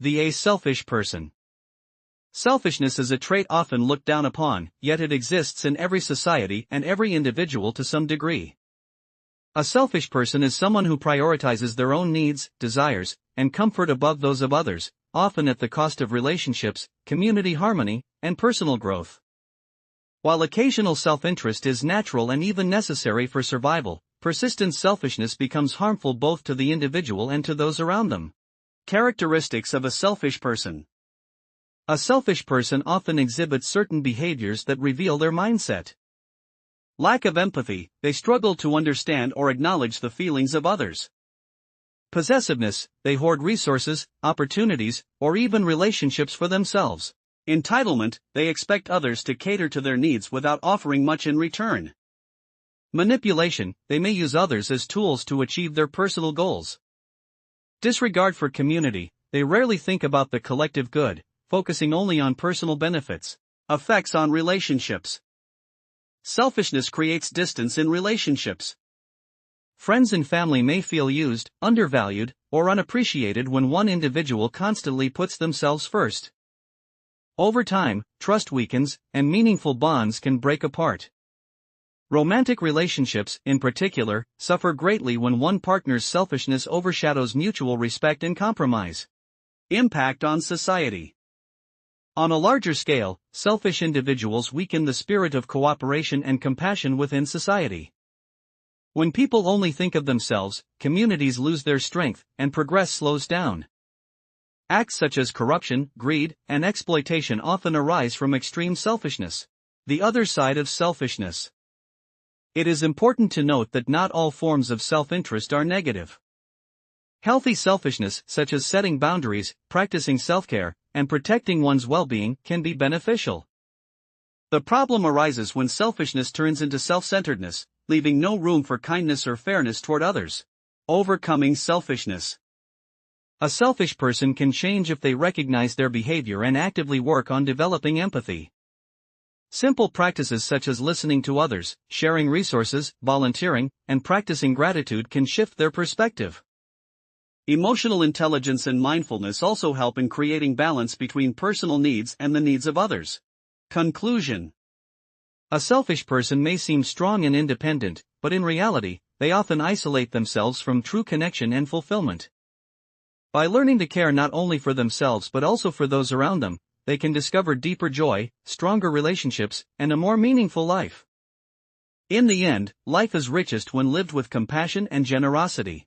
A selfish person. Selfishness is a trait often looked down upon, yet it exists in every society and every individual to some degree. A selfish person is someone who prioritizes their own needs, desires, and comfort above those of others, often at the cost of relationships, community harmony, and personal growth. While occasional self-interest is natural and even necessary for survival, persistent selfishness becomes harmful both to the individual and to those around them. Characteristics of a selfish person. A selfish person often exhibits certain behaviors that reveal their mindset. Lack of empathy, they struggle to understand or acknowledge the feelings of others. Possessiveness, they hoard resources, opportunities, or even relationships for themselves. Entitlement, they expect others to cater to their needs without offering much in return. Manipulation, they may use others as tools to achieve their personal goals. Disregard for community, they rarely think about the collective good, focusing only on personal benefits. Effects on relationships. Selfishness creates distance in relationships. Friends and family may feel used, undervalued, or unappreciated when one individual constantly puts themselves first. Over time, trust weakens, and meaningful bonds can break apart. Romantic relationships, in particular, suffer greatly when one partner's selfishness overshadows mutual respect and compromise. Impact on society. On a larger scale, selfish individuals weaken the spirit of cooperation and compassion within society. When people only think of themselves, communities lose their strength, and progress slows down. Acts such as corruption, greed, and exploitation often arise from extreme selfishness. The other side of selfishness. It is important to note that not all forms of self-interest are negative. Healthy selfishness, such as setting boundaries, practicing self-care, and protecting one's well-being, can be beneficial. The problem arises when selfishness turns into self-centeredness, leaving no room for kindness or fairness toward others. Overcoming selfishness. A selfish person can change if they recognize their behavior and actively work on developing empathy. Simple practices such as listening to others, sharing resources, volunteering, and practicing gratitude can shift their perspective. Emotional intelligence and mindfulness also help in creating balance between personal needs and the needs of others. Conclusion. A selfish person may seem strong and independent, but in reality, they often isolate themselves from true connection and fulfillment. By learning to care not only for themselves but also for those around them, they can discover deeper joy, stronger relationships, and a more meaningful life. In the end, life is richest when lived with compassion and generosity.